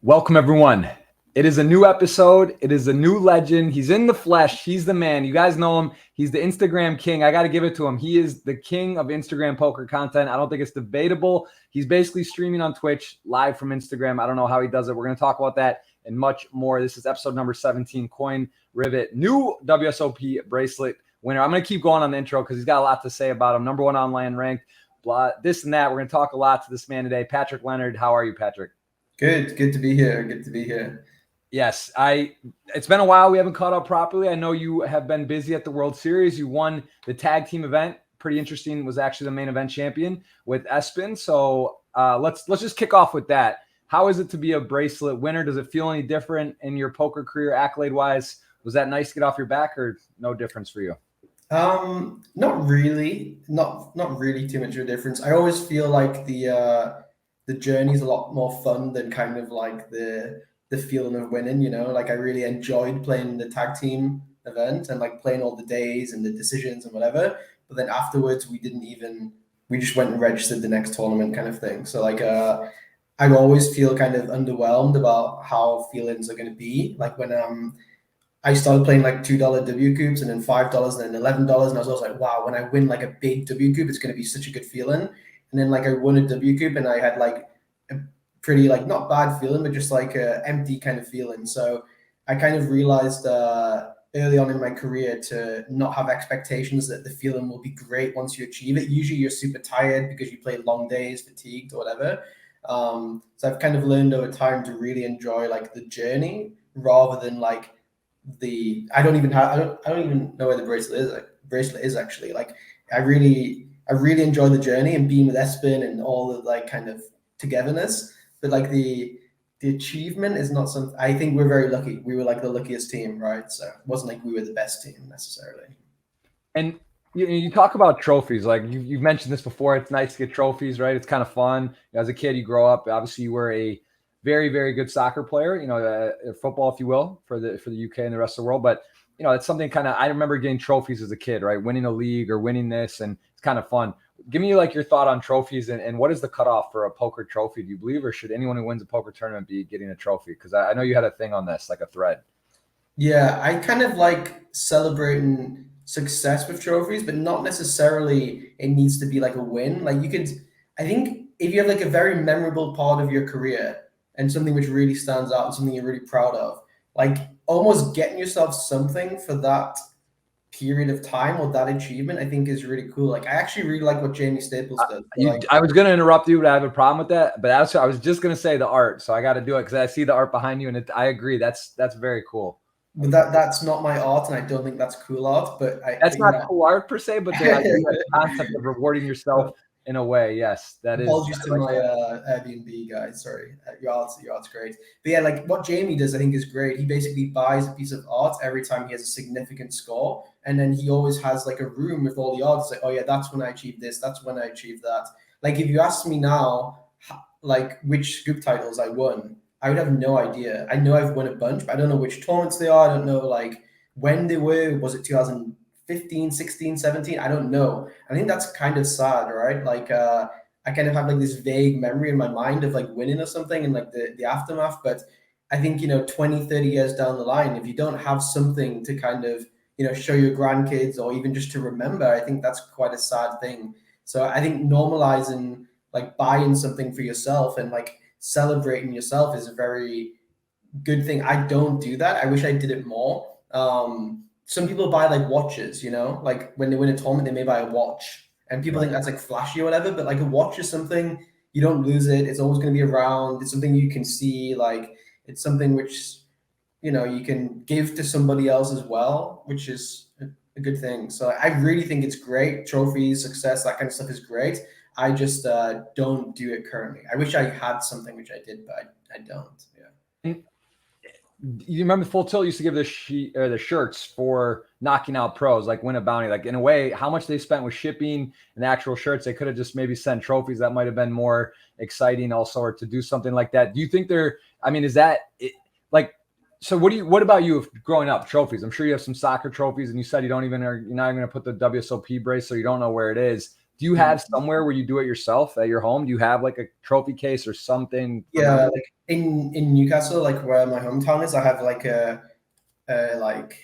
Welcome, everyone. It is a new episode. It is a new legend. He's in the flesh. He's the man. You guys know him. He's the Instagram king. I got to give it to him. He is the king of Instagram poker content. I don't think it's debatable. He's basically streaming on Twitch live from Instagram. I don't know how he does it. We're going to talk about that and much more. This is episode number 17, Coin Rivet, new WSOP bracelet winner. I'm going to keep going on the intro because he's got a lot to say about him. Number one online ranked, blah, this and that. We're going to talk a lot to this man today. Patrick Leonard, how are you, Patrick? Good to be here. Good to be here. Yes, it's been a while. We haven't caught up properly. I know you have been busy at the World Series. You won the tag team event. Pretty interesting. Was actually the main event champion with Espen. So let's just kick off with that. How is it to be a bracelet winner? Does it feel any different in your poker career, accolade wise? Was that nice to get off your back, or no difference for you? Not really. Not really too much of a difference. I always feel like the journey is a lot more fun than kind of like the feeling of winning, you know. Like I really enjoyed playing the tag team event and like playing all the days and the decisions and whatever. But then afterwards we just went and registered the next tournament kind of thing. So like I always feel kind of underwhelmed about how feelings are going to be. Like when I started playing like $2 W cubes and then $5 and then $11, and I was always like, wow, when I win like a big W cube, it's going to be such a good feeling. And then like I won a W cube and I had like a pretty like not bad feeling, but just like a empty kind of feeling. So I kind of realized early on in my career to not have expectations that the feeling will be great once you achieve it. Usually you're super tired because you played long days, fatigued or whatever. So I've kind of learned over time to really enjoy like the journey rather than like I don't even know where the bracelet is actually. Like I really enjoy the journey and being with Espen and all the like kind of togetherness, but like the achievement is not something. I think we're very lucky. We were like the luckiest team, right? So it wasn't like we were the best team necessarily. And you talk about trophies. Like you've mentioned this before. It's nice to get trophies, right? It's kind of fun. As a kid, you grow up. Obviously, you were a very, very good soccer player. You know, football, if you will, for the UK and the rest of the world. But you know, it's something kind of. I remember getting trophies as a kid, right? Winning a league or winning this, and it's kind of fun. Give me like your thought on trophies and what is the cutoff for a poker trophy? Do you believe, or should anyone who wins a poker tournament be getting a trophy? Because I know you had a thing on this, like a thread. Yeah, I kind of like celebrating success with trophies, but not necessarily it needs to be like a win. Like I think if you have like a very memorable part of your career and something which really stands out and something you're really proud of, like almost getting yourself something for that period of time or that achievement, I think is really cool. Like I actually really like what Jamie Staples does. I was going to interrupt you, but I have a problem with that. But I was just going to say the art, so I got to do it because I see the art behind you, and I agree. That's very cool. But that's not my art, and I don't think that's cool art. But that's not cool art per se, but the concept of rewarding yourself in a way, yes, that is. Apologies to my Airbnb guys. Sorry, your art's great. But yeah, like what Jamie does, I think is great. He basically buys a piece of art every time he has a significant score, and then he always has like a room with all the art. It's like, oh yeah, that's when I achieved this. That's when I achieved that. Like if you ask me now, like which scoop titles I won, I would have no idea. I know I've won a bunch, but I don't know which tournaments they are. I don't know like when they were. Was it 2015, 16, 17? I don't know. I think that's kind of sad, right? Like I kind of have like this vague memory in my mind of like winning or something and like the aftermath. But I think, 20, 30 years down the line, if you don't have something to kind of, show your grandkids or even just to remember, I think that's quite a sad thing. So I think normalizing like buying something for yourself and like celebrating yourself is a very good thing. I don't do that. I wish I did it more. Some people buy like watches, like when they win a tournament, they may buy a watch and people think that's like flashy or whatever, but like a watch is something you don't lose it. It's always going to be around. It's something you can see, like it's something which, you can give to somebody else as well, which is a good thing. So I really think it's great. Trophies, success, that kind of stuff is great. I just don't do it currently. I wish I had something which I did, but I don't. Yeah. You remember Full Tilt used to give the shirts for knocking out pros, like win a bounty. Like in a way, how much they spent with shipping and actual shirts, they could have just maybe sent trophies. That might have been more exciting also, or to do something like that. Do you think is that it, like, so what about you growing up, trophies? I'm sure you have some soccer trophies and you said you're not even going to put the WSOP brace, so you don't know where it is. Do you have somewhere where you do it yourself at your home? Do you have like a trophy case or something? Yeah, like in Newcastle, like where my hometown is, I have like a like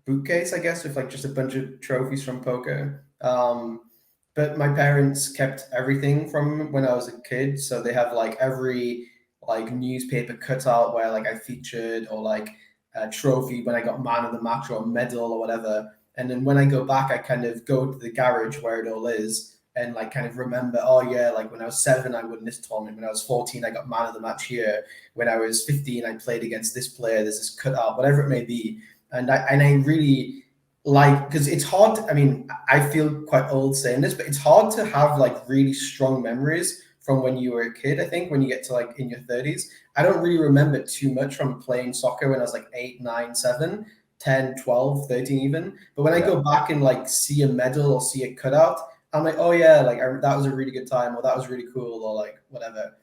bookcase, I guess, with like just a bunch of trophies from poker. But my parents kept everything from when I was a kid, so they have like every like newspaper cutout where like I featured, or like a trophy when I got man of the match or a medal or whatever. And then when I go back, I kind of go to the garage where it all is and like kind of remember, oh yeah, like when I was 7, I won this tournament. When I was 14, I got man of the match here. When I was 15, I played against this player. There's this cutout, whatever it may be. And I really like, because it's hard. I mean, I feel quite old saying this, but it's hard to have like really strong memories from when you were a kid. I think when you get to like in your 30s, I don't really remember too much from playing soccer when I was like 8, 9, 7, 10, 12, 13 even. But when I go back and like see a medal or see a cutout, I'm like, oh yeah, like that was a really good time, or that was really cool, or like whatever.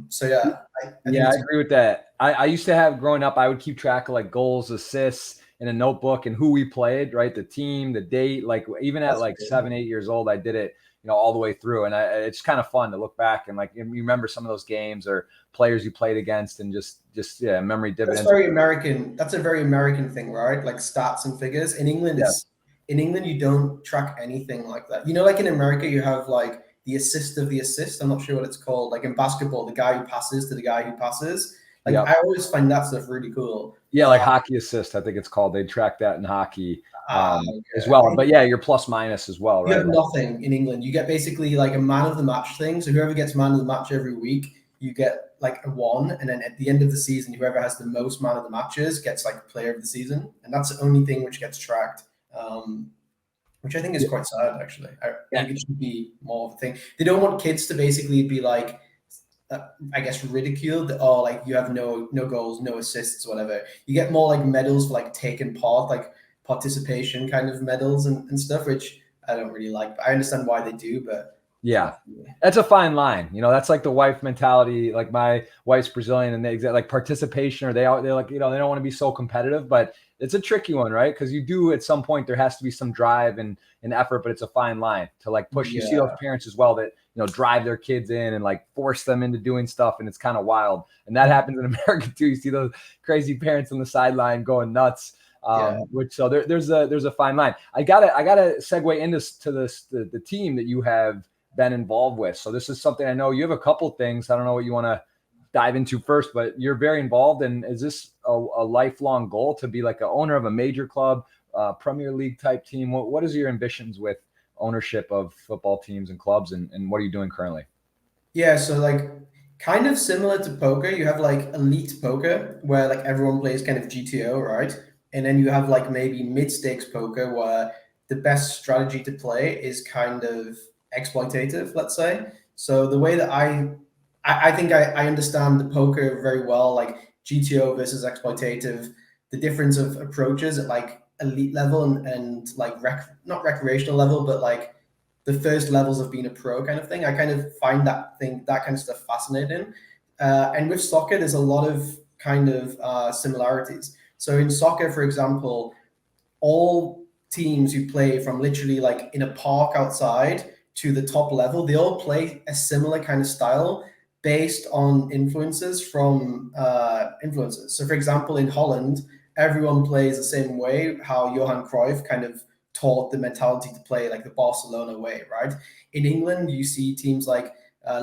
So yeah, I think I agree with that. I used to have, growing up, I would keep track of like goals, assists in a notebook and who we played, right? The team, the date, like even at like good. 7, 8 years old, I did it, all the way through. And it's kind of fun to look back and like, you remember some of those games or players you played against, and just memory dividends. That's very American. That's a very American thing, right? Like stats and figures. In England, in England, you don't track anything like that. Like in America, you have like the assist of the assist. I'm not sure what it's called. Like in basketball, the guy who passes to the guy who passes. Like I always find that stuff really cool. Yeah, like hockey assist, I think it's called. They track that in hockey as well. But you're plus minus as well, right? You have nothing in England. You get basically like a man of the match thing. So whoever gets man of the match every week, you get like a 1, and then at the end of the season, whoever has the most man of the matches gets like player of the season, and that's the only thing which gets tracked. Which I think is quite sad, actually. I think it should be more of a thing. They don't want kids to basically be like, I guess, ridiculed, or like you have no goals, no assists, whatever. You get more like medals for like taking part, like participation kind of medals and stuff, which I don't really like. But I understand why they do, but yeah, that's a fine line. That's like the wife mentality. Like my wife's Brazilian, and they like participation, or they're like, they don't want to be so competitive, but it's a tricky one, right? Because you do, at some point, there has to be some drive and effort, but it's a fine line to like push. You see those parents as well that, drive their kids in and like force them into doing stuff. And it's kind of wild. And that happens in America too. You see those crazy parents on the sideline going nuts. So there's a fine line. I gotta segue into the team that you have been involved with. So this is something, I know you have a couple things. I don't know what you want to dive into first, but you're very involved. And is this a lifelong goal to be like an owner of a major club, Premier League type team? What is your ambitions with ownership of football teams and clubs, and what are you doing currently? Yeah, so like kind of similar to poker, you have like elite poker where like everyone plays kind of GTO, right? And then you have like maybe mid-stakes poker where the best strategy to play is kind of exploitative, let's say. So the way that I think I understand the poker very well, like GTO versus exploitative, the difference of approaches at like elite level and like not recreational level, but like the first levels of being a pro kind of thing. I kind of find that kind of stuff fascinating. And with soccer, there's a lot of kind of similarities. So in soccer, for example, all teams who play from literally like in a park outside to the top level, they all play a similar kind of style based on influences from influences. So for example, in Holland, everyone plays the same way, how Johan Cruyff kind of taught the mentality to play like the Barcelona way, right? In England, you see teams like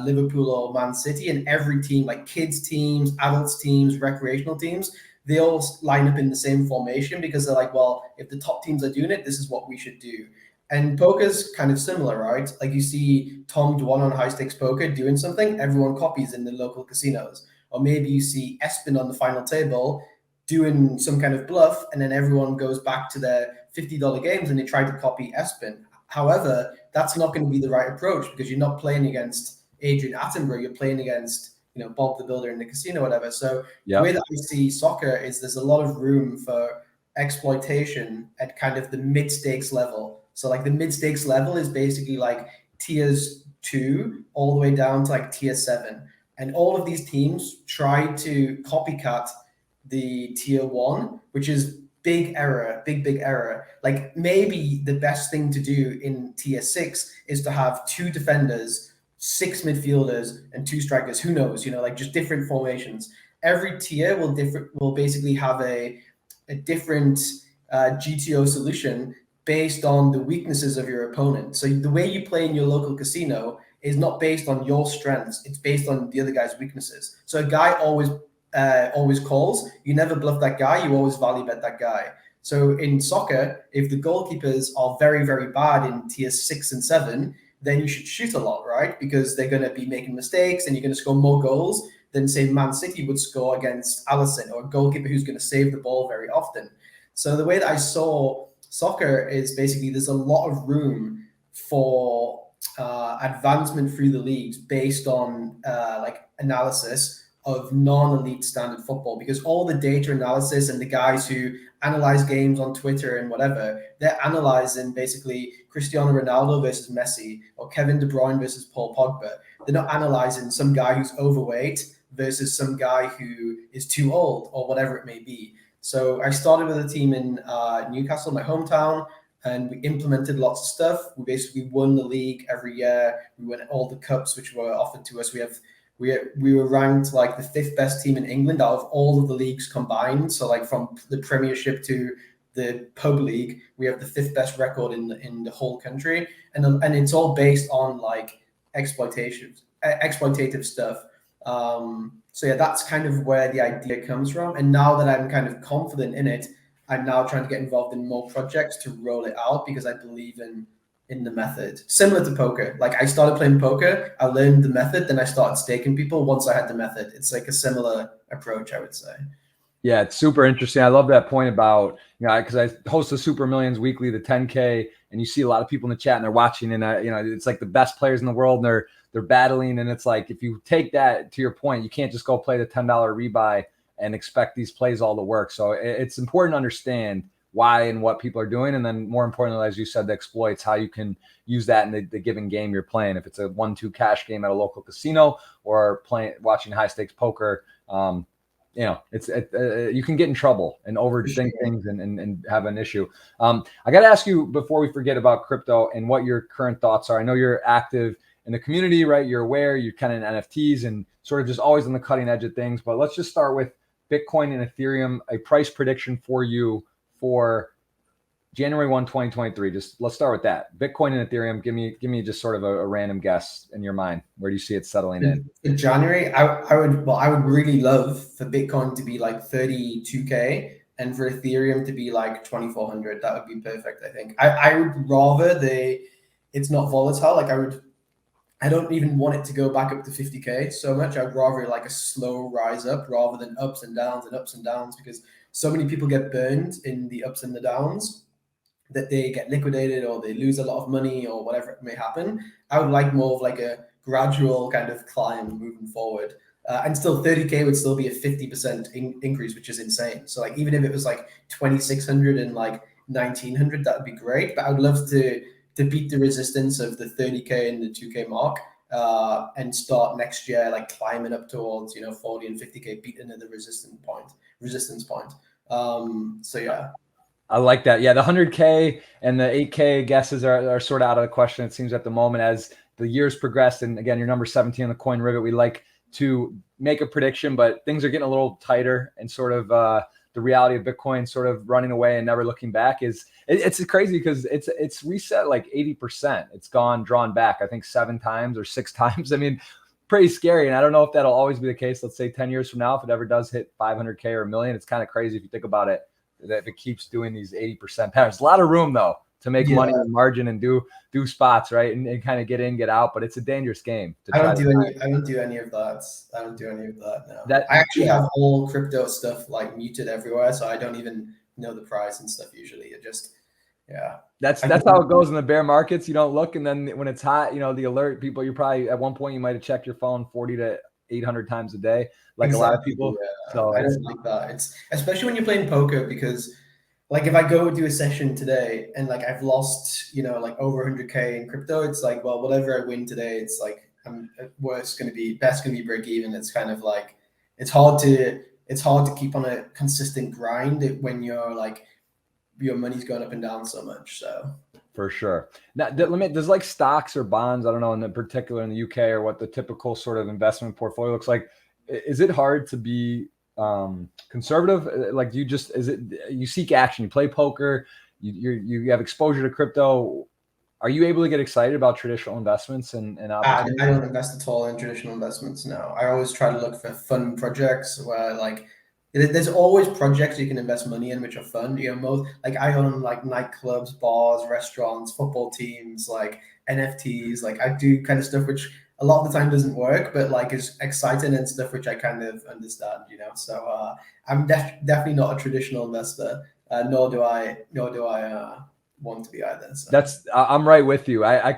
Liverpool or Man City, and every team, like kids teams, adults teams, recreational teams, they all line up in the same formation because they're like, well, if the top teams are doing it, this is what we should do. And poker's kind of similar, right? Like you see Tom Dwan on high stakes poker doing something, everyone copies in the local casinos. Or maybe you see Espen on the final table doing some kind of bluff, and then everyone goes back to their $50 games and they try to copy Espen. However, that's not going to be the right approach because you're not playing against Adrian Attenborough, you're playing against Bob the Builder in the casino, whatever. So the way that I see soccer is there's a lot of room for exploitation at kind of the mid-stakes level. So like the mid-stakes level is basically like tiers 2 all the way down to like tier 7. And all of these teams try to copycat the tier 1, which is big error, big error. Like maybe the best thing to do in tier 6 is to have 2 defenders, 6 midfielders, and 2 strikers. Who knows? Like just different formations. Every tier will basically have a different GTO solution based on the weaknesses of your opponent. So the way you play in your local casino is not based on your strengths; it's based on the other guy's weaknesses. So a guy always calls. You never bluff that guy. You always value bet that guy. So in soccer, if the goalkeepers are very, very bad in tier 6 and 7, then you should shoot a lot, right? Because they're going to be making mistakes and you're going to score more goals than, say, Man City would score against Alisson, or a goalkeeper who's going to save the ball very often. So the way that I saw soccer is basically there's a lot of room for advancement through the leagues based on like analysis of non-elite standard football, because all the data analysis and the guys who analyze games on Twitter and whatever, they're analyzing basically Cristiano Ronaldo versus Messi or Kevin De Bruyne versus Paul Pogba. They're not analyzing some guy who's overweight versus some guy who is too old or whatever it may be. So I started with a team in Newcastle, my hometown, and we implemented lots of stuff. We basically won the league every year. We won all the cups which were offered to us. We were ranked like the 5th best team in England out of all of the leagues combined. So like from the Premiership to the Pub League, we have the 5th best record in the whole country, and it's all based on like exploitative stuff. So yeah, that's kind of where the idea comes from. And now that I'm kind of confident in it, I'm now trying to get involved in more projects to roll it out because I believe in the method. Similar to poker. Like I started playing poker, I learned the method, then I started staking people once I had the method. It's like a similar approach, I would say. Yeah, it's super interesting. I love that point about, because I host the Super Millions weekly, the 10K, and you see a lot of people in the chat and they're watching, and it's like the best players in the world, and they're battling, and it's like if you take that to your point, you can't just go play the $10 rebuy and expect these plays all to work. So it's important to understand why and what people are doing, and then more importantly, as you said, the exploits, how you can use that in the given game you're playing. If it's a 1-2 cash game at a local casino or watching high stakes poker, you can get in trouble and overthink things and have an issue. I got to ask you before we forget about crypto and what your current thoughts are. I know you're active in the community, right? You're aware, you're kind of in NFTs and sort of just always on the cutting edge of things. But let's just start with Bitcoin and Ethereum, a price prediction for you for January 1, 2023. Just let's start with that. Bitcoin and Ethereum. Give me just sort of a random guess in your mind. Where do you see it settling in? In January, I would really love for Bitcoin to be like 32K and for Ethereum to be like 2,400. That would be perfect, I think. I would rather it's not volatile. Like I don't even want it to go back up to 50K so much. I'd rather like a slow rise up rather than ups and downs, because so many people get burned in the ups and the downs that they get liquidated or they lose a lot of money or whatever it may happen. I would like more of like a gradual kind of climb moving forward. And still 30K would still be a 50% increase, which is insane. So like, even if it was like 2,600 and like 1,900, that would be great. But I would love to beat the resistance of the 30K and the 2K mark and start next year, like climbing up towards, 40 and 50K, beating the resistance point. So yeah. I like that. Yeah, the 100K and the 8K guesses are sort of out of the question, it seems, at the moment as the years progressed. And again, you're number 17 on the coin Rivet. We like to make a prediction, but things are getting a little tighter, and sort of the reality of Bitcoin sort of running away and never looking back it's crazy because it's reset like 80%. It's drawn back, I think 7 times or 6 times. I mean, pretty scary. And I don't know if that'll always be the case. Let's say 10 years from now, if it ever does hit 500K or $1 million, it's kind of crazy if you think about it, that if it keeps doing these 80% patterns. A lot of room though to make money and margin and do spots, right? And kind of get in, get out, but it's a dangerous game. I don't do any of that. I don't do any of that now. I actually have all crypto stuff like muted everywhere, so I don't even know the price and stuff usually. It just, That's how it goes in the bear markets. You don't look, and then when it's hot, the alert people, you probably at one point you might have checked your phone 40 to 800 times a day, like exactly. A lot of people. Yeah. So I don't like that. It's especially when you're playing poker, because like if I go do a session today and like I've lost, like over 100K in crypto, it's like, well, whatever I win today, it's like best gonna be break even. It's kind of like it's hard it's hard to keep on a consistent grind when you're like your money's going up and down so much. So for sure. Now, does like stocks or bonds, I don't know, in the particular in the UK or what the typical sort of investment portfolio looks like. Is it hard to be conservative? Like, you seek action, you play poker, you have exposure to crypto. Are you able to get excited about traditional investments and opportunities? I don't invest at all in traditional investments now. I always try to look for fun projects where like there's always projects you can invest money in which are fun. You know, most like I own like nightclubs, bars, restaurants, football teams, like NFTs. Like I do kind of stuff which a lot of the time doesn't work, but like is exciting and stuff which I kind of understand. You know, so I'm definitely not a traditional investor, nor do I want to be either. So. I'm right with you. I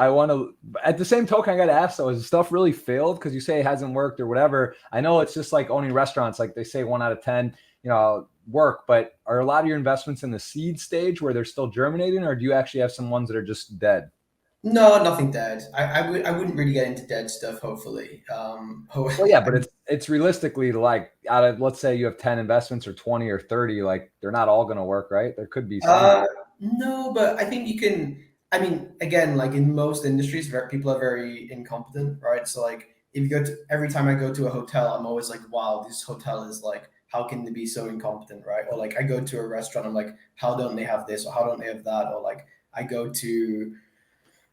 want to, at the same token, I got to ask though, is stuff really failed? Cause you say it hasn't worked or whatever. I know it's just like owning restaurants. Like they say 1 out of 10, work, but are a lot of your investments in the seed stage where they're still germinating, or do you actually have some ones that are just dead? No, nothing dead. I wouldn't really get into dead stuff, hopefully. Well, yeah, but it's realistically like out of, let's say you have 10 investments or 20 or 30, like they're not all going to work, right? There could be some. No, but I think you can. I mean, again, like in most industries, people are very incompetent, right? So, like, if you go to every time I go to a hotel, I'm always like, wow, this hotel is like, how can they be so incompetent, right? Or like, I go to a restaurant, I'm like, how don't they have this, or how don't they have that, or like, I go to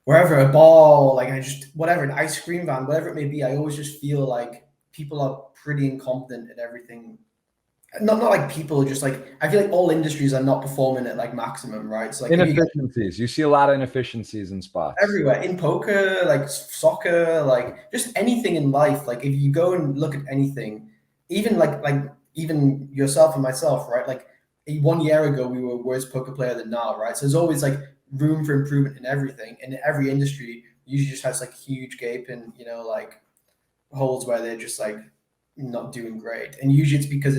wherever a bar, or like I just whatever an ice cream van, whatever it may be. I always just feel like people are pretty incompetent at everything, not like people just like I feel like all industries are not performing at like maximum, right? So like Inefficiencies. You see a lot of inefficiencies in spots. everywhere in poker, like soccer, like just anything in life. Like if you go and look at anything, even like even yourself and myself, right? Like 1 year ago we were worse poker player than now, right? So there's always like room for improvement in everything, and every industry usually just has like huge gaping, like holes where they're just like not doing great. And usually it's because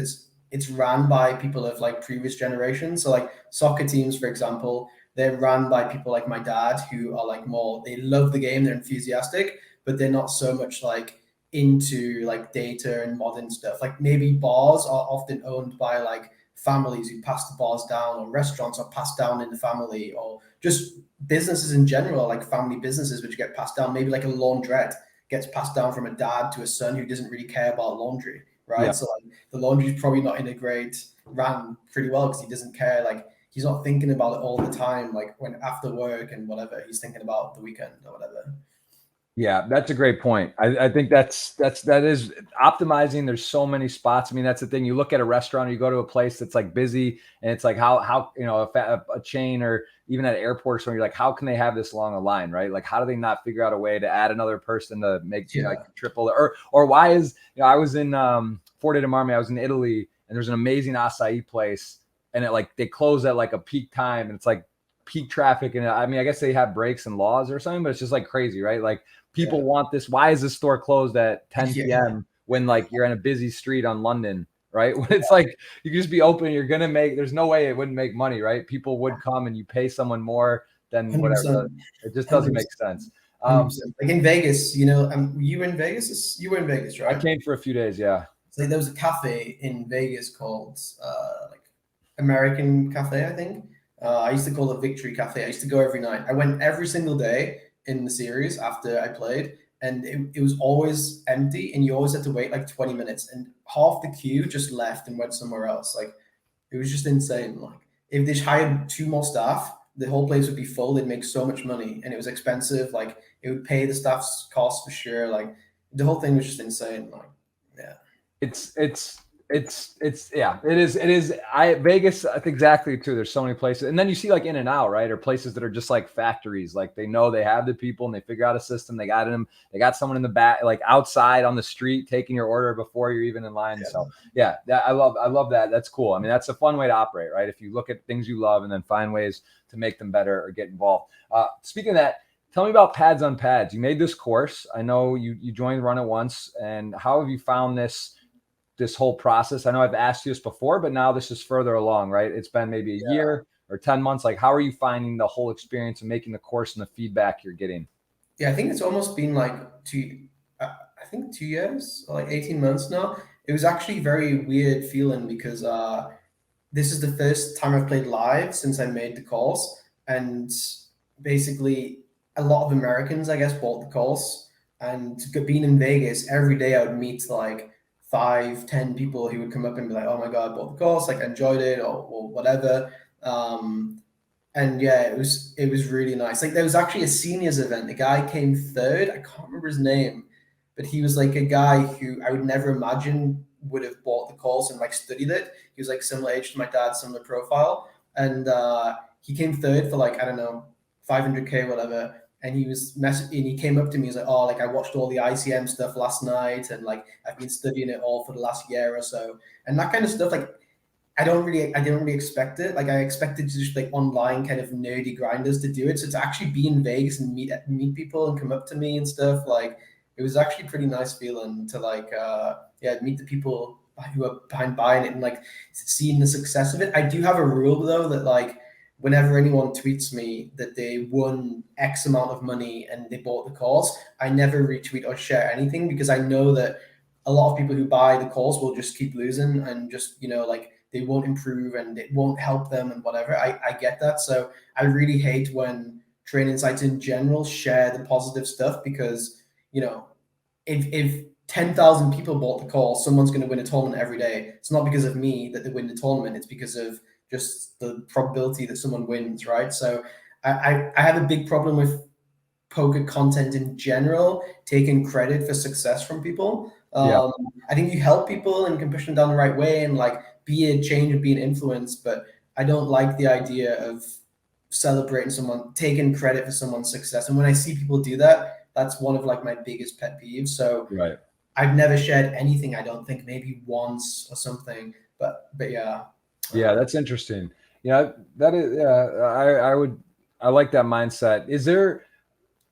it's ran by people of like previous generations. So like soccer teams, for example, they're run by people like my dad who are like they love the game, they're enthusiastic, but they're not so much like into like data and modern stuff. Like maybe bars are often owned by like families who pass the bars down, or restaurants are passed down in the family, or just businesses in general, like family businesses which get passed down. Maybe like a laundrette gets passed down from a dad to a son who doesn't really care about laundry, right? Yeah. So like the laundry's probably not in a great ran pretty well because he doesn't care. Like he's not thinking about it all the time. Like when after work and whatever, he's thinking about the weekend or whatever. Yeah, that's a great point. I think that is optimizing. There's so many spots. I mean, that's the thing. You look at a restaurant or you go to a place that's like busy, and it's like how a chain or even at an airport or something, you're like, how can they have this long a line, right? Like, how do they not figure out a way to add another person to make like triple or why is I was in Forte de Marmi, I was in Italy, and there's an amazing acai place, and it like they close at like a peak time, and it's like peak traffic, and I mean, I guess they have breaks and laws or something, but it's just like crazy, right? Like people want this. Why is this store closed at 10 p.m. when like you're in a busy street on London, right? When it's like you can just be open, you're gonna make. There's no way it wouldn't make money, right? People would come, and you pay someone more than whatever. It just doesn't make sense. Like in Vegas, you were in Vegas. You were in Vegas, right? I came for a few days. Yeah. So there was a cafe in Vegas called like American Cafe, I think. I used to call it Victory Cafe. I used to go every night. I went every single day in the series after I played, and it was always empty, and you always had to wait like 20 minutes, and half the queue just left and went somewhere else. Like it was just insane. Like if they hired 2 more staff, the whole place would be full. They'd make so much money, and it was expensive. Like it would pay the staff's costs for sure. Like the whole thing was just insane. Like yeah, it's yeah, it is Vegas, I think exactly too. There's so many places, and then you see like In and Out, right, or places that are just like factories. Like they know they have the people, and they figure out a system. They got someone in the back, like outside on the street, taking your order before you're even in line. So yeah, I love that. That's cool. I mean, that's a fun way to operate, right? If you look at things you love and then find ways to make them better or get involved. Speaking of that, tell me about Pads on Pads. You made this course. I know you joined Run It Once, and how have you found this whole process? I know I've asked you this before, but now this is further along, right? It's been maybe a year or 10 months. Like, how are you finding the whole experience and making the course and the feedback you're getting? Yeah, I think it's almost been like I think 2 years, or like 18 months now. It was actually very weird feeling because this is the first time I've played live since I made the course, and basically a lot of Americans, I guess, bought the course. And being in Vegas every day, I would meet like 5, 10 people who would come up and be like, "Oh my god, I bought the course! Like, I enjoyed it, or whatever." And yeah, it was really nice. Like, there was actually a seniors event. The guy came third. I can't remember his name, but he was like a guy who I would never imagine would have bought the course and like studied it. He was like similar age to my dad, similar profile, and he came third for like, I don't know, 500K, whatever. And he was and he came up to me. He's like, "Oh, like I watched all the ICM stuff last night, and like I've been studying it all for the last year or so." And that kind of stuff, like I didn't really expect it. Like I expected to just like online kind of nerdy grinders to do it. So to actually be in Vegas and meet people and come up to me and stuff, like it was actually pretty nice feeling to like yeah, meet the people who are behind buying it and like seeing the success of it. I do have a rule though that like whenever anyone tweets me that they won X amount of money and they bought the course, I never retweet or share anything because I know that a lot of people who buy the course will just keep losing and just, like they won't improve and it won't help them and whatever. I get that. So I really hate when training sites in general share the positive stuff because, if 10,000 people bought the course, someone's going to win a tournament every day. It's not because of me that they win the tournament. It's because of just the probability that someone wins, right? So I have a big problem with poker content in general taking credit for success from people. Yeah. I think you help people and can push them down the right way and like be a change and be an influence, but I don't like the idea of celebrating someone, taking credit for someone's success. And when I see people do that, that's one of like my biggest pet peeves. So Right. I've never shared anything, I don't think, maybe once or something, but yeah. Yeah, that's interesting. That is, I like that mindset. Is there,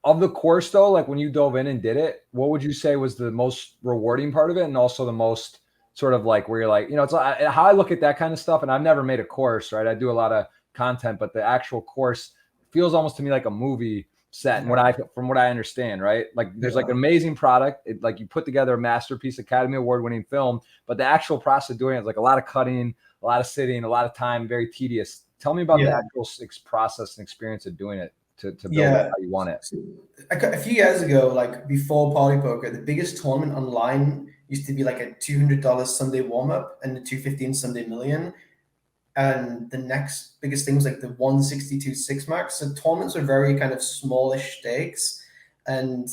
of the course though, like when you dove in and did it, what would you say was the most rewarding part of it, and also the most sort of like where you're like, it's how I look at that kind of stuff, and I've never made a course, right? I do a lot of content, but the actual course feels almost to me like a movie set, and from what I understand, right? Like there's like an amazing product, like you put together a masterpiece, Academy Award-winning film, but the actual process of doing it is like a lot of cutting, a lot of sitting, a lot of time, very tedious. Tell me about the actual process and experience of doing it to build it how you want it. So, a few years ago, like before Party Poker, the biggest tournament online used to be like a $200 Sunday warm up and the 215 Sunday million. And the next biggest thing was like the 162 six max. So tournaments were very kind of smallish stakes and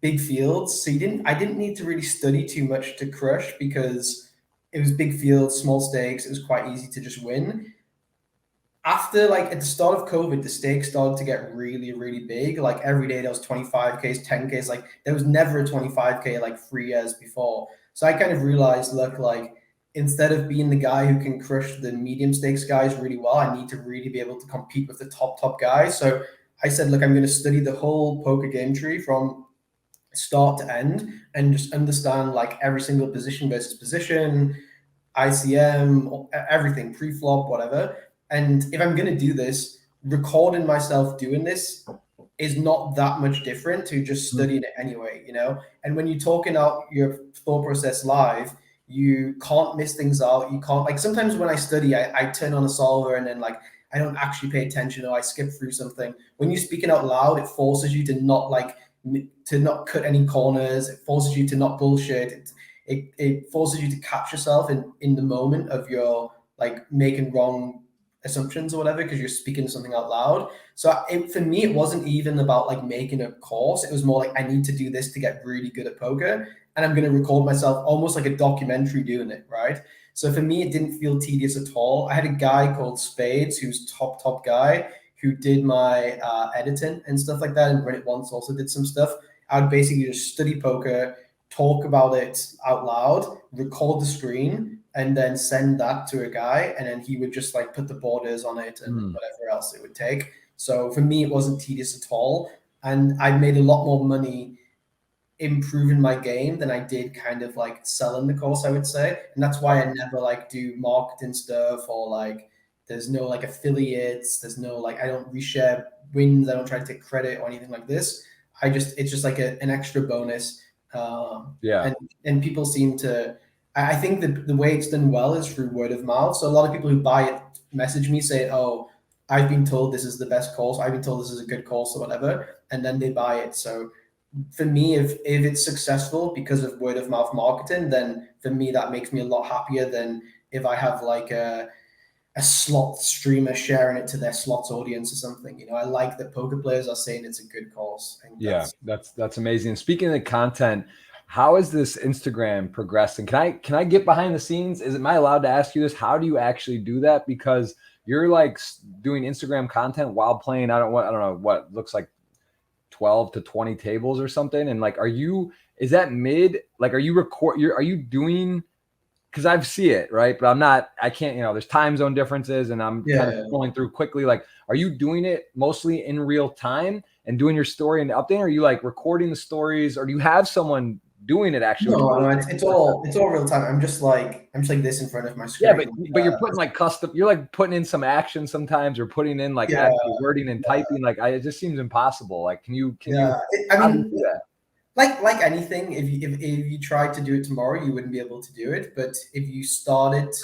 big fields. So I didn't need to really study too much to crush because it was big fields, small stakes. It was quite easy to just win. After like at the start of COVID, the stakes started to get really, really big. Like every day there was 25Ks, 10Ks. Like there was never a 25K like 3 years before. So I kind of realized, look, like instead of being the guy who can crush the medium stakes guys really well, I need to really be able to compete with the top guys. So I said, look, I'm going to study the whole poker game tree from start to end and just understand like every single position versus position, ICM, everything, pre-flop, whatever. And if I'm going to do this, recording myself doing this is not that much different to just studying it anyway, And when you're talking out your thought process live, you can't miss things out. You can't, like, sometimes when I study, I turn on a solver and then like I don't actually pay attention or I skip through something. When you're speaking out loud, it forces you to not cut any corners. It forces you to not bullshit. It forces you to catch yourself in the moment of your like making wrong assumptions or whatever because you're speaking something out loud. So for me, it wasn't even about like making a course. It was more like I need to do this to get really good at poker, and I'm going to record myself almost like a documentary doing it, right? So for me, it didn't feel tedious at all. I had a guy called Spades, who's top guy, who did my editing and stuff like that, and Reddit once also did some stuff. I would basically just study poker, talk about it out loud, record the screen, and then send that to a guy, and then he would just like put the borders on it and whatever else it would take. So for me, it wasn't tedious at all, and I made a lot more money improving my game than I did kind of like selling the course, I would say. And that's why I never like do marketing stuff or like there's no like affiliates, there's no like I don't reshare wins, I don't try to take credit or anything like this. It's just like an extra bonus. Yeah. And people seem to. I think the way it's done well is through word of mouth. So a lot of people who buy it message me say, "Oh, I've been told this is the best course. I've been told this is a good course or whatever," and then they buy it. So for me, if it's successful because of word of mouth marketing, then for me that makes me a lot happier than if I have like a slot streamer sharing it to their slots audience or something. You know, I like that poker players are saying it's a good course. And Yeah, that's amazing. Speaking of the content, how is this Instagram progressing? Can I get behind the scenes? Am I allowed to ask you this? How do you actually do that? Because you're like doing Instagram content while playing. I don't know what looks like 12 to 20 tables or something. And like, is that mid? Like, are you doing? Because I see it, right? But I can't, there's time zone differences and I'm kind of going through quickly. Like, are you doing it mostly in real time and doing your story and updating? Or are you like recording the stories, or do you have someone doing it actually? No, it's all real time. I'm just like this in front of my screen. Yeah, but you're putting like you're like putting in some action sometimes, or putting in like actual wording and typing. Like, it just seems impossible. Like, can you I mean, do that? Like anything, if you tried to do it tomorrow, you wouldn't be able to do it. But if you started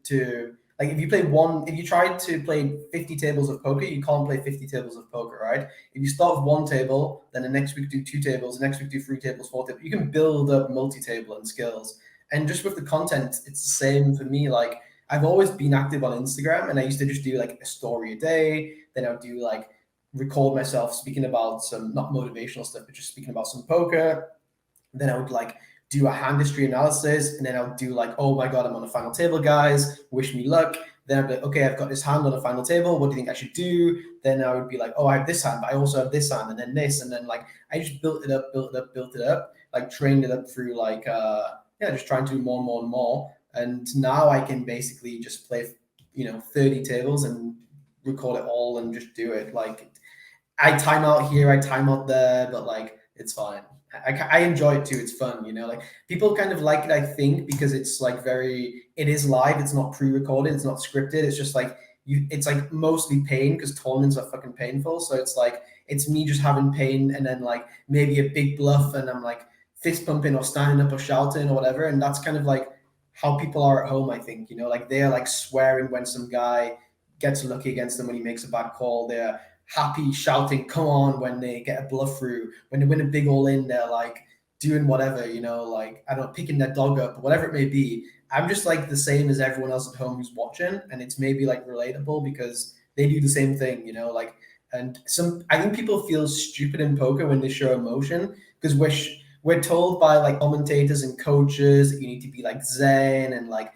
to like, if you tried to play 50 tables of poker, you can't play 50 tables of poker, right? If you start with one table, then the next week do 2 tables, the next week do 3 tables, 4 tables. You can build up multi-table and skills. And just with the content, it's the same for me. Like, I've always been active on Instagram, and I used to just do like a story a day. Then I'll do like record myself speaking about some, not motivational stuff, but just speaking about some poker. Then I would like do a hand history analysis, and then I would do like, oh my god, I'm on the final table, guys. Wish me luck. Then I'd be like, okay, I've got this hand on the final table. What do you think I should do? Then I would be like, oh, I have this hand, but I also have this hand, and then this, and then like I just built it up, like trained it up through like just trying to do more and more and more. And now I can basically just play 30 tables and record it all and just do it. Like, I time out here, I time out there, but like it's fine. I enjoy it too. It's fun, like people kind of like it, I think, because it's like it is live. It's not pre-recorded. It's not scripted. It's just like it's like mostly pain, because tournaments are fucking painful. So it's like, it's me just having pain, and then like maybe a big bluff, and I'm like fist pumping or standing up or shouting or whatever. And that's kind of like how people are at home, I think, like they're like swearing when some guy gets lucky against them when he makes a bad call. They're happy shouting come on when they get a bluff through. When they win a big all in, they're like doing whatever, like, I don't know, picking their dog up, whatever it may be. I'm just like the same as everyone else at home who's watching, and it's maybe like relatable because they do the same thing, like. And I think people feel stupid in poker when they show emotion, because we're told by like commentators and coaches that you need to be like zen and like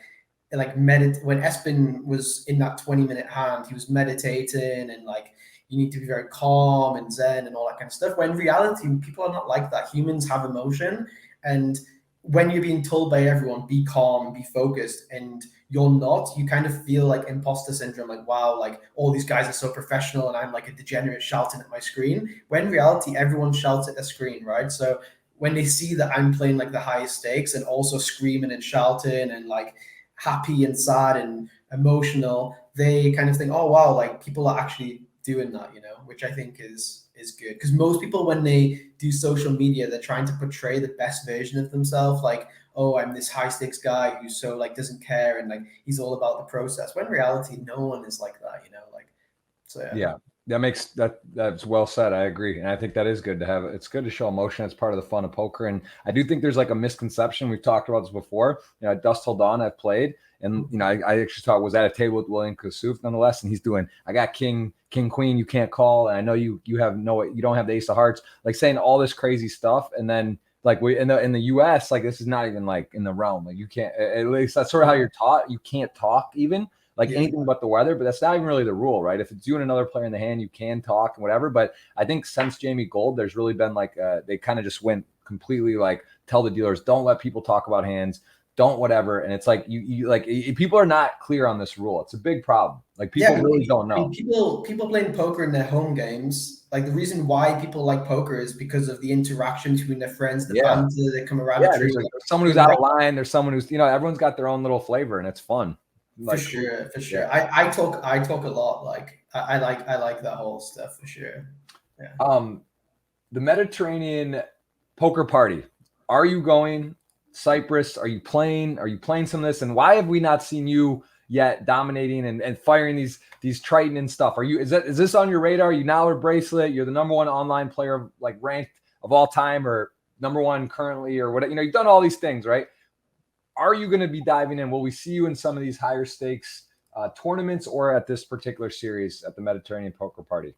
meditate. When Espen was in that 20-minute hand, he was meditating, and like you need to be very calm and zen and all that kind of stuff. When in reality, people are not like that. Humans have emotion. And when you're being told by everyone, be calm, be focused, and you're not, you kind of feel like imposter syndrome. Like, wow, like all these guys are so professional and I'm like a degenerate shouting at my screen. When in reality, everyone shouts at their screen, right? So when they see that I'm playing like the highest stakes and also screaming and shouting and like happy and sad and emotional, they kind of think, oh wow, like people are actually doing that, which I think is good. Because most people, when they do social media, they're trying to portray the best version of themselves, like, oh, I'm this high stakes guy who's so like doesn't care and like he's all about the process. When in reality, no one is like that, like. So yeah. That's well said. I agree. And I think that is good to have. It's good to show emotion. It's part of the fun of poker. And I do think there's like a misconception. We've talked about this before. At Dust Till Dawn, I've played. And, I actually was at a table with William Kasuf nonetheless. And he's doing, I got king, queen, you can't call. And I know you don't have the ace of hearts, like saying all this crazy stuff. And then like we in the US, like this is not even like in the realm. Like you can't, at least that's sort of how you're taught. You can't talk even. Like anything but the weather, but that's not even really the rule, right? If it's you and another player in the hand, you can talk and whatever. But I think since Jamie Gold, there's really been like they kind of just went completely like tell the dealers, don't let people talk about hands, don't whatever. And it's like you like people are not clear on this rule. It's a big problem. Like people really don't know. People playing poker in their home games, like the reason why people like poker is because of the interaction between their friends, the banter, the camaraderie. There's someone who's out of line. There's someone who's everyone's got their own little flavor, and it's fun. Like, for sure. Yeah. I talk a lot. Like I like that whole stuff for sure. Yeah. The Mediterranean poker party. Are you going Cyprus? Are you playing some of this? And why have we not seen you yet dominating and firing these Triton and stuff? Is this on your radar? You now are Bracelet. You're the #1 online player, like ranked of all time, or #1 currently, or what? You've done all these things, right? Are you going to be diving in? Will we see you in some of these higher stakes tournaments, or at this particular series at the Mediterranean Poker Party?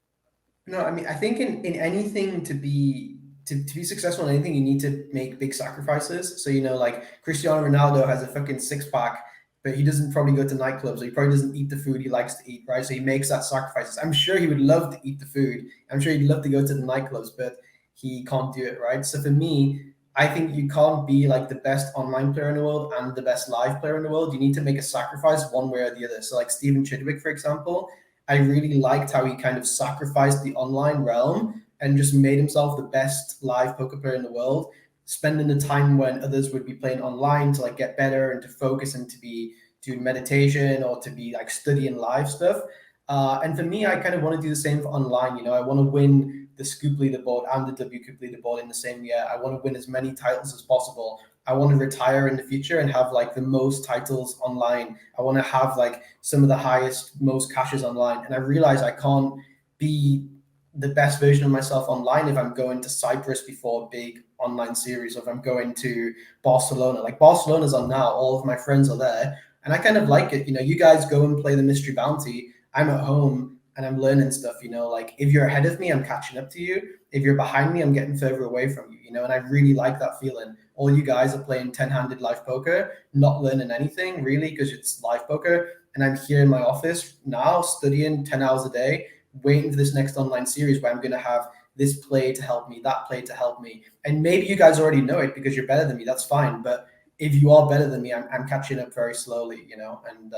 No, I mean, I think in anything to be successful in anything, you need to make big sacrifices. So, like Cristiano Ronaldo has a fucking 6-pack, but he doesn't probably go to nightclubs. So he probably doesn't eat the food he likes to eat, right? So he makes that sacrifices. I'm sure he would love to eat the food. I'm sure he'd love to go to the nightclubs, but he can't do it, right? So for me, I think you can't be like the best online player in the world and the best live player in the world. You need to make a sacrifice one way or the other. So like Stephen Chidwick, for example, I really liked how he kind of sacrificed the online realm and just made himself the best live poker player in the world, spending the time when others would be playing online to like get better and to focus and to be doing meditation or to be like studying live stuff. And for me, I kind of want to do the same for online. I want to win the Scoop leaderboard and the W Cup leaderboard in the same year. I want to win as many titles as possible. I want to retire in the future and have like the most titles online. I want to have like some of the highest, most cashes online. And I realize I can't be the best version of myself online if I'm going to Cyprus before a big online series, or if I'm going to Barcelona. Like Barcelona's on now, all of my friends are there. And I kind of like it. You guys go and play the Mystery Bounty. I'm at home and I'm learning stuff, like if you're ahead of me, I'm catching up to you. If you're behind me, I'm getting further away from you, and I really like that feeling. All you guys are playing 10-handed live poker, not learning anything really because it's live poker. And I'm here in my office now studying 10 hours a day, waiting for this next online series where I'm going to have this play to help me, that play to help me. And maybe you guys already know it because you're better than me. That's fine. But if you are better than me, I'm catching up very slowly, and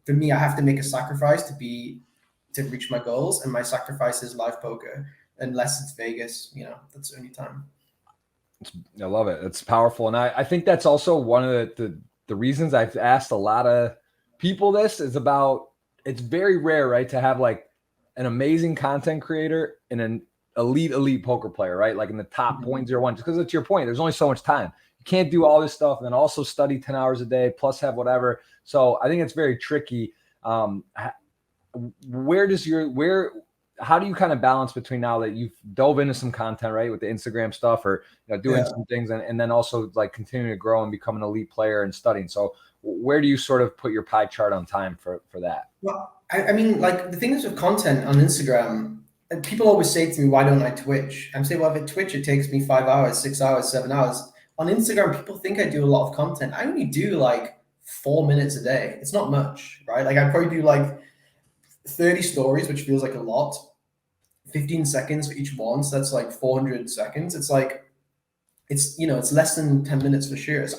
for me, I have to make a sacrifice to reach my goals, and my sacrifice is live poker. Unless it's Vegas, that's the only time. I love it. It's powerful. And I think that's also one of the reasons I've asked a lot of people this is about, it's very rare, right, to have like an amazing content creator and an elite poker player, right? Like in the top 0.01, just because it's your point. There's only so much time. You can't do all this stuff and then also study 10 hours a day plus have whatever. So I think it's very tricky. How do you kind of balance between now that you've dove into some content, right, with the Instagram stuff, or doing some things, and then also like continuing to grow and become an elite player and studying? So where do you sort of put your pie chart on time for that? Well, I mean, like the things with content on Instagram, and people always say to me, why don't I Twitch? I'm saying, well, if I Twitch, it takes me 5 hours, 6 hours, 7 hours. On Instagram, people think I do a lot of content. I only do like 4 minutes a day. It's not much, right? Like I probably do like 30 stories, which feels like a lot, 15 seconds for each one. So that's like 400 seconds. It's like, it's less than 10 minutes for sure. So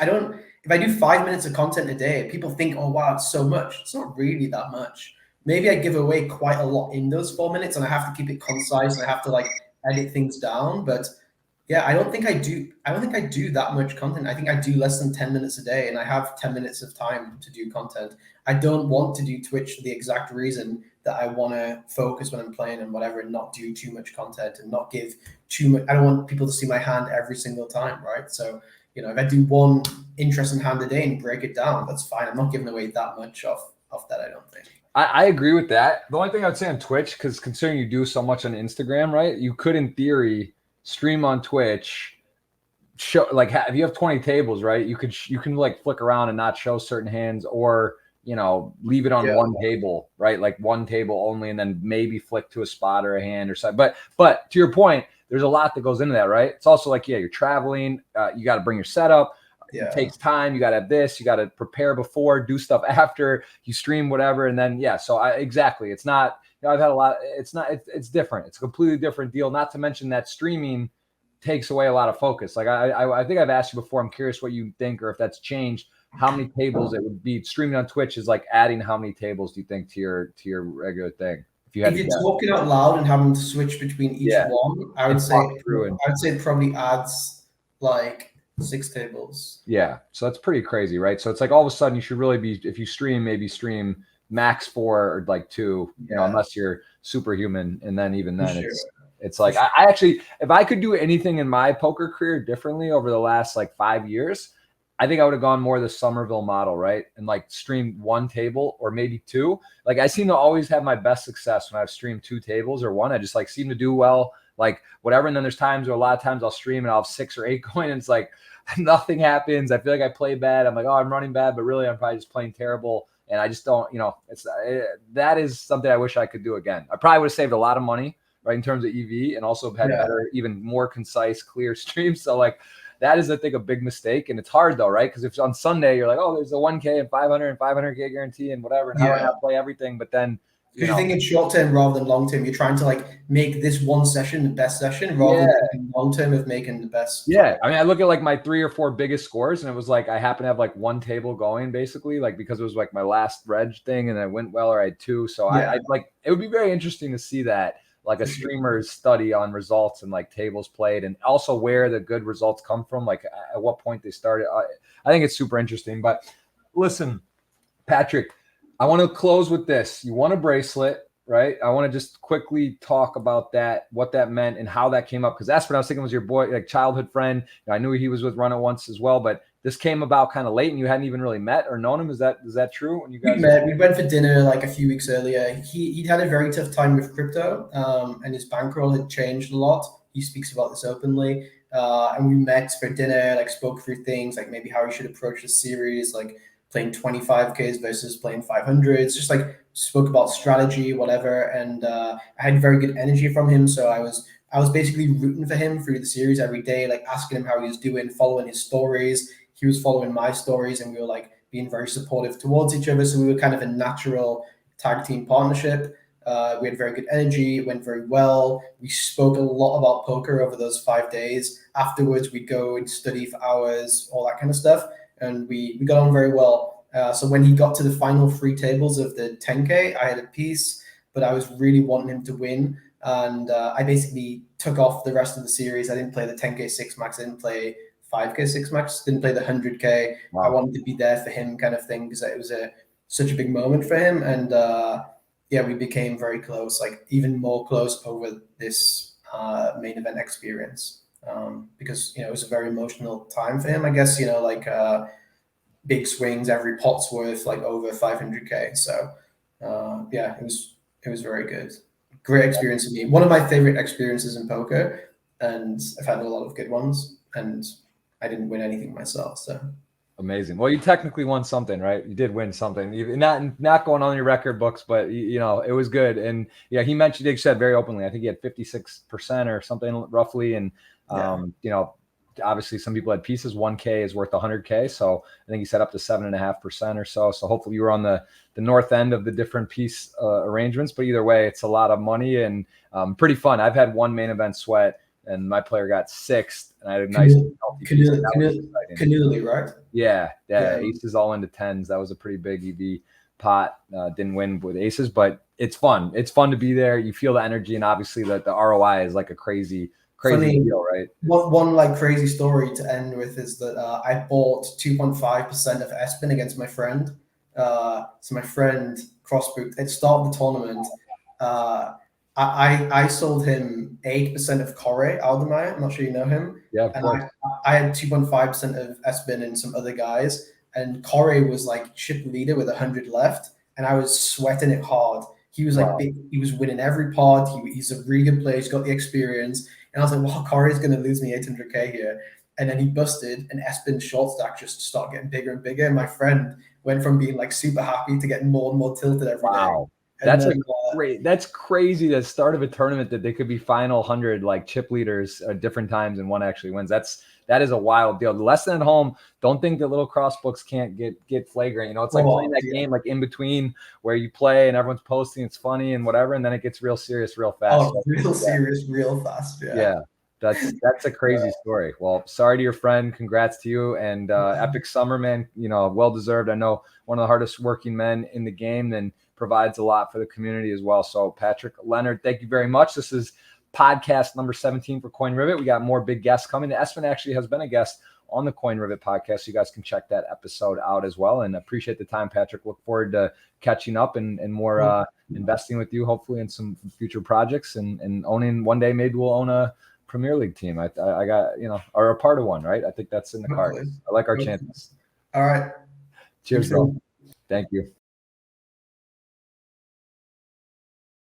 if I do 5 minutes of content a day, people think, oh, wow, it's so much. It's not really that much. Maybe I give away quite a lot in those 4 minutes and I have to keep it concise and I have to like edit things down. But yeah, I don't think I do that much content. I think I do less than 10 minutes a day and I have 10 minutes of time to do content. I don't want to do Twitch for the exact reason that I want to focus when I'm playing and whatever, and not do too much content and not give too much. I don't want people to see my hand every single time, right? So, if I do one interesting hand a day and break it down, that's fine. I'm not giving away that much off that, I don't think. I agree with that. The only thing I would say on Twitch, because considering you do so much on Instagram, right, you could in theory stream on Twitch, show like if you have 20 tables, right, you can like flick around and not show certain hands, or leave it on one table, right, like one table only, and then maybe flick to a spot or a hand or something. But to your point, there's a lot that goes into that, right? It's also like, you're traveling, you got to bring your setup. It takes time. You got to have this, you got to prepare before, do stuff after you stream, whatever. And then, so exactly. It's not, I've had a lot, it's different. It's a completely different deal. Not to mention that streaming takes away a lot of focus. Like I think I've asked you before, I'm curious what you think, or if that's changed, how many tables it would be. Streaming on Twitch is like adding how many tables do you think to your regular thing? If you're talking out loud and having to switch between each one, I would say it probably adds like 6 tables. Yeah. So that's pretty crazy, right? So it's like all of a sudden you should really be, if you stream, maybe stream max 4 or like 2, unless you're superhuman. And then even then It's like I actually, if I could do anything in my poker career differently over the last like 5 years, I think I would have gone more the Somerville model, right? And like streamed one table or maybe two. Like I seem to always have my best success when I've streamed 2 tables or one. I just like seem to do well, like whatever. And then there's times where a lot of times I'll stream and I'll have 6 or 8 coin and it's like nothing happens. I feel like I play bad. I'm like, oh, I'm running bad, but really I'm probably just playing terrible. And I just don't, that is something I wish I could do again. I probably would have saved a lot of money, right, in terms of EV, and also had better, even more concise, clear streams. So like that is, I think, a big mistake. And it's hard though, right? Because if on Sunday you're like, oh, there's a 1K and 500 and 500K guarantee and whatever, and how do I not play everything? But then because you think it's short term rather than long term. You're trying to like make this one session the best session rather than long term of making the best. Yeah. I mean, I look at like my 3 or 4 biggest scores, and it was like I happen to have like 1 table going basically, like because it was like my last reg thing and it went well, or I had 2. So I like, it would be very interesting to see that, like a streamer's study on results and like tables played, and also where the good results come from, like at what point they started. I think it's super interesting. But listen, Patrick, I want to close with this. You won a bracelet, right? I want to just quickly talk about that, what that meant and how that came up. Because that's what I was thinking was your boy, like childhood friend. I knew he was with Run It once as well, but this came about kind of late and you hadn't even really met or known him. Is that true? When you guys we went for dinner like a few weeks earlier. He'd had a very tough time with crypto, and his bankroll had changed a lot. He speaks about this openly. And we met for dinner, like spoke through things like maybe how he should approach the series, like playing 25Ks versus playing 500s, just like spoke about strategy, whatever. And I had very good energy from him. So I was basically rooting for him through the series every day, like asking him how he was doing, following his stories. He was following my stories, and we were like being very supportive towards each other. So we were kind of a natural tag team partnership. We had very good energy. It went very well. We spoke a lot about poker over those 5 days. Afterwards, we'd go and study for hours, all that kind of stuff. And we got on very well. So when he got to the final 3 tables of the 10K, I had a piece, but I was really wanting him to win. And I basically took off the rest of the series. I didn't play the 10K 6 max. I didn't play 5K 6 max. Didn't play the 100K. Wow. I wanted to be there for him kind of thing because it was such a big moment for him. And we became very close, like even more close over this main event experience. Because it was a very emotional time for him, I guess. Big swings, every pot's worth like over 500K. So it was very good, great experience for me. One of my favorite experiences in poker, and I've had a lot of good ones, and I didn't win anything myself. So amazing. Well, you technically won something, right? You did win something. Not going on your record books, but it was good. And yeah, he mentioned, he said very openly, I think he had 56% or something roughly, and obviously some people had pieces. 1K is worth 100K. So I think he set up to 7.5% or so. So hopefully you were on the north end of the different piece arrangements, but either way, it's a lot of money and pretty fun. I've had one main event sweat and my player got 6th and I had a nice Cannuli, right? Yeah. Aces all into 10s. That was a pretty big EV pot. Didn't win with aces, but it's fun. It's fun to be there. You feel the energy, and obviously the ROI is like a crazy deal, right? One like crazy story to end with is that I bought 2.5% of S-Pin against my friend. So my friend crossbooked at the start of the tournament. I sold him 8% of Corey Aldermeyer. I'm not sure you know him. Yeah, of course. I had 2.5% of S-Pin and some other guys, and Corey was like chip leader with 100 left, and I was sweating it hard. He was like big, he was winning every pod. He's a really good player. He's got the experience. And I was like, wow, Corey's going to lose me 800K here. And then he busted, and S-Pin short stack just started getting bigger and bigger. And my friend went from being like super happy to getting more and more tilted every day. That's crazy. The start of a tournament that they could be final 100 like chip leaders at different times and one actually wins. That is a wild deal. The lesson at home, don't think that little crossbooks can't get flagrant. It's like playing that game like in between where you play and everyone's posting, it's funny and whatever, and then it gets real serious real fast. Serious real fast. Yeah. That's a crazy story. Well, sorry to your friend. Congrats to you. And epic summer, man. Well deserved. I know one of the hardest working men in the game and provides a lot for the community as well. So Patrick, Leonard, thank you very much. This is podcast number 17 for Coin Rivet. We got more big guests coming. Espen actually has been a guest on the Coin Rivet podcast. So you guys can check that episode out as well. And appreciate the time, Patrick. Look forward to catching up and more investing with you, hopefully in some future projects and owning one day. Maybe we'll own a Premier League team. I got, or a part of one, right? I think that's in the cards. I like our chances. All right. Cheers, bro. Thank you.